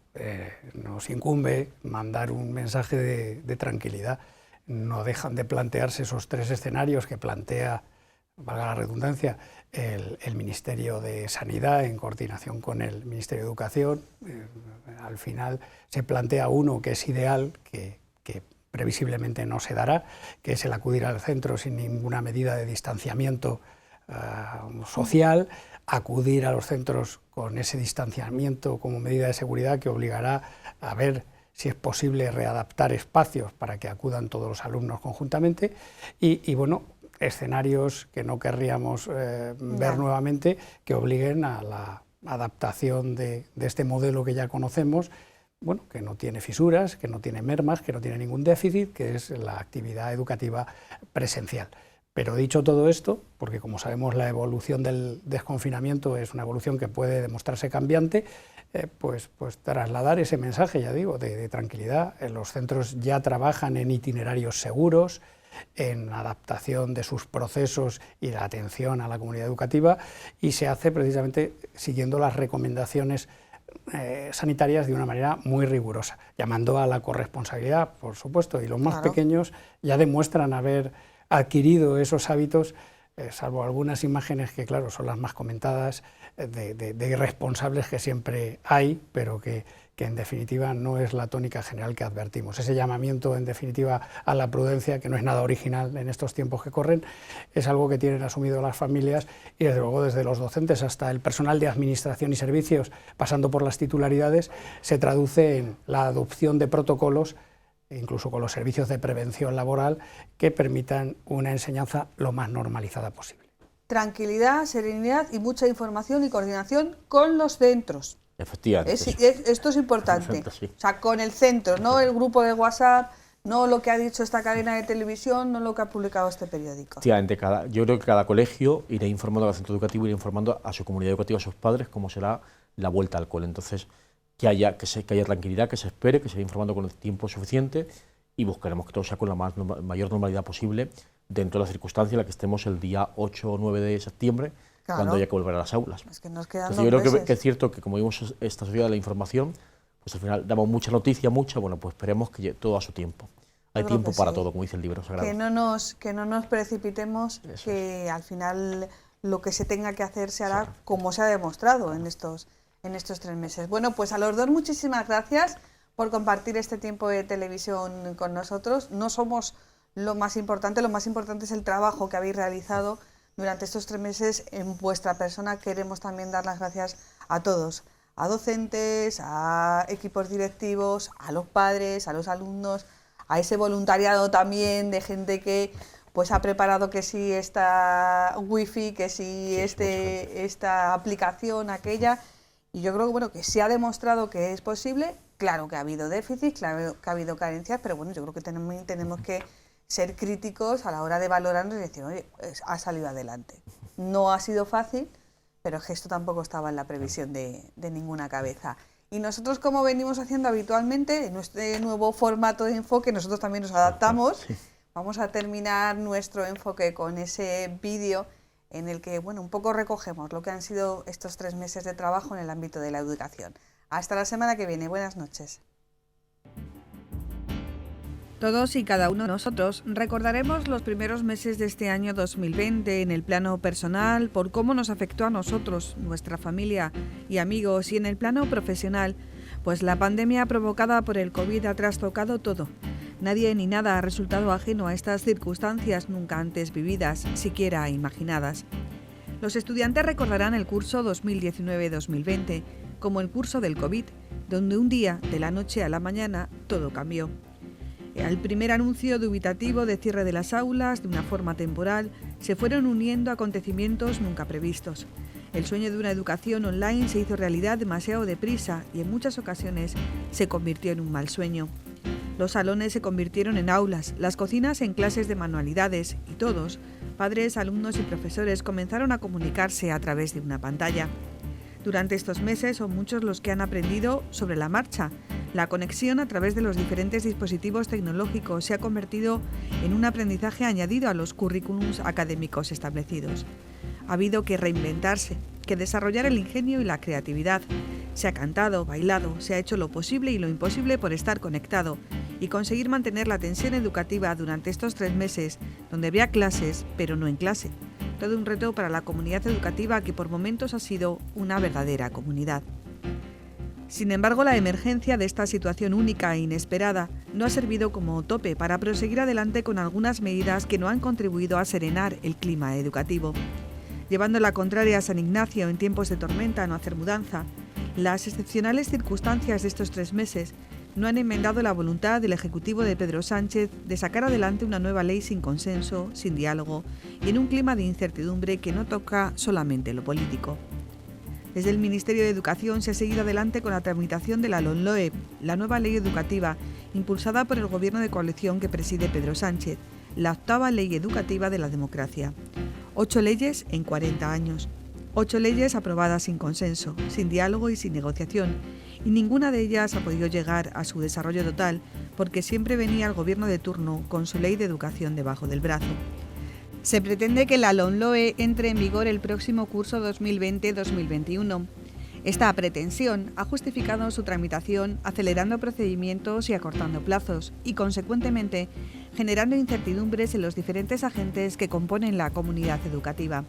Nos incumbe mandar un mensaje de tranquilidad. No dejan de plantearse esos 3 escenarios que plantea, valga la redundancia, el Ministerio de Sanidad en coordinación con el Ministerio de Educación. Al final se plantea uno que es ideal, que previsiblemente no se dará, que es el acudir al centro sin ninguna medida de distanciamiento social, acudir a los centros con ese distanciamiento como medida de seguridad que obligará a ver si es posible readaptar espacios para que acudan todos los alumnos conjuntamente y bueno, escenarios que no querríamos ver nuevamente, que obliguen a la adaptación de este modelo que ya conocemos, bueno, que no tiene fisuras, que no tiene mermas, que no tiene ningún déficit, que es la actividad educativa presencial. Pero dicho todo esto, porque como sabemos la evolución del desconfinamiento es una evolución que puede demostrarse cambiante, pues trasladar ese mensaje, ya digo, de tranquilidad. Los centros ya trabajan en itinerarios seguros, en adaptación de sus procesos y la atención a la comunidad educativa, y se hace precisamente siguiendo las recomendaciones sanitarias de una manera muy rigurosa, llamando a la corresponsabilidad, por supuesto, y los más pequeños ya demuestran haber adquirido esos hábitos, salvo algunas imágenes que, claro, son las más comentadas, de irresponsables que siempre hay, pero que en definitiva no es la tónica general que advertimos. Ese llamamiento, en definitiva, a la prudencia, que no es nada original en estos tiempos que corren, es algo que tienen asumido las familias y, desde luego, desde los docentes hasta el personal de administración y servicios, pasando por las titularidades, se traduce en la adopción de protocolos, incluso con los servicios de prevención laboral, que permitan una enseñanza lo más normalizada posible. Tranquilidad, serenidad y mucha información y coordinación con los centros. Efectivamente. Esto es importante. O sea, con el centro, no el grupo de WhatsApp, no lo que ha dicho esta cadena de televisión, no lo que ha publicado este periódico. Efectivamente, yo creo que cada colegio irá informando al centro educativo, irá informando a su comunidad educativa, a sus padres, cómo será la vuelta al cole. Entonces, que haya tranquilidad, que se espere, que se vaya informando con el tiempo suficiente y buscaremos que todo sea con la mayor normalidad posible dentro de la circunstancia en la que estemos el día 8 o 9 de septiembre, cuando haya que volver a las aulas. Es que nos quedan Entonces, yo creo que es cierto que como vimos esta sociedad de la información, pues al final damos mucha noticia, bueno, pues esperemos que todo a su tiempo. Hay tiempo para todo, como dice el libro sagrado. Que no nos precipitemos, que al final lo que se tenga que hacer se hará como se ha demostrado en estos 3 meses. Bueno, pues a los dos muchísimas gracias por compartir este tiempo de televisión con nosotros. No somos lo más importante es el trabajo que habéis realizado durante estos 3 meses en vuestra persona. Queremos también dar las gracias a todos, a docentes, a equipos directivos, a los padres, a los alumnos, a ese voluntariado también de gente que pues ha preparado que sí esta wifi, que sí esta aplicación, aquella. Y yo creo que, bueno, que se ha demostrado que es posible. Claro que ha habido déficit, claro que ha habido carencias, pero bueno, yo creo que tenemos que ser críticos a la hora de valorarnos y decir, oye, ha salido adelante. No ha sido fácil, pero es que esto tampoco estaba en la previsión de ninguna cabeza. Y nosotros, como venimos haciendo habitualmente, en este nuevo formato de enfoque, nosotros también nos adaptamos. Vamos a terminar nuestro enfoque con ese vídeo en el que, bueno, un poco recogemos lo que han sido estos 3 meses de trabajo en el ámbito de la educación. Hasta la semana que viene. Buenas noches. Todos y cada uno de nosotros recordaremos los primeros meses de este año 2020 en el plano personal por cómo nos afectó a nosotros, nuestra familia y amigos, y en el plano profesional, pues la pandemia provocada por el COVID ha trastocado todo. Nadie ni nada ha resultado ajeno a estas circunstancias nunca antes vividas, siquiera imaginadas. Los estudiantes recordarán el curso 2019-2020 como el curso del COVID, donde un día, de la noche a la mañana, todo cambió. Al primer anuncio dubitativo de cierre de las aulas de una forma temporal, se fueron uniendo acontecimientos nunca previstos. El sueño de una educación online se hizo realidad demasiado deprisa y en muchas ocasiones se convirtió en un mal sueño. Los salones se convirtieron en aulas, las cocinas en clases de manualidades y todos, padres, alumnos y profesores, comenzaron a comunicarse a través de una pantalla. Durante estos meses son muchos los que han aprendido sobre la marcha. La conexión a través de los diferentes dispositivos tecnológicos se ha convertido en un aprendizaje añadido a los currículums académicos establecidos. Ha habido que reinventarse, que desarrollar el ingenio y la creatividad. Se ha cantado, bailado, se ha hecho lo posible y lo imposible por estar conectado y conseguir mantener la tensión educativa durante estos 3 meses, donde había clases, pero no en clase. Todo un reto para la comunidad educativa que por momentos ha sido una verdadera comunidad. Sin embargo, la emergencia de esta situación única e inesperada no ha servido como tope para proseguir adelante con algunas medidas que no han contribuido a serenar el clima educativo. Llevando la contraria a San Ignacio en tiempos de tormenta no hacer mudanza, las excepcionales circunstancias de estos 3 meses no han enmendado la voluntad del Ejecutivo de Pedro Sánchez de sacar adelante una nueva ley sin consenso, sin diálogo y en un clima de incertidumbre que no toca solamente lo político. Desde el Ministerio de Educación se ha seguido adelante con la tramitación de la LOMLOE, la nueva ley educativa impulsada por el Gobierno de coalición que preside Pedro Sánchez, la 8ª ley educativa de la democracia. 8 leyes en 40 años. 8 leyes aprobadas sin consenso, sin diálogo y sin negociación, y ninguna de ellas ha podido llegar a su desarrollo total porque siempre venía el gobierno de turno con su ley de educación debajo del brazo. Se pretende que la LOMLOE entre en vigor el próximo curso 2020-2021. Esta pretensión ha justificado su tramitación acelerando procedimientos y acortando plazos y, consecuentemente, generando incertidumbres en los diferentes agentes que componen la comunidad educativa.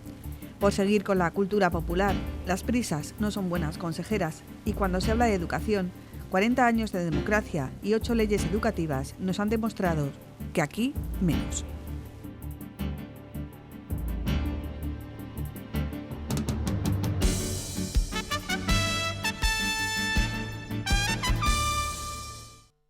Por seguir con la cultura popular, las prisas no son buenas consejeras y cuando se habla de educación, 40 años de democracia y 8 leyes educativas nos han demostrado que aquí menos.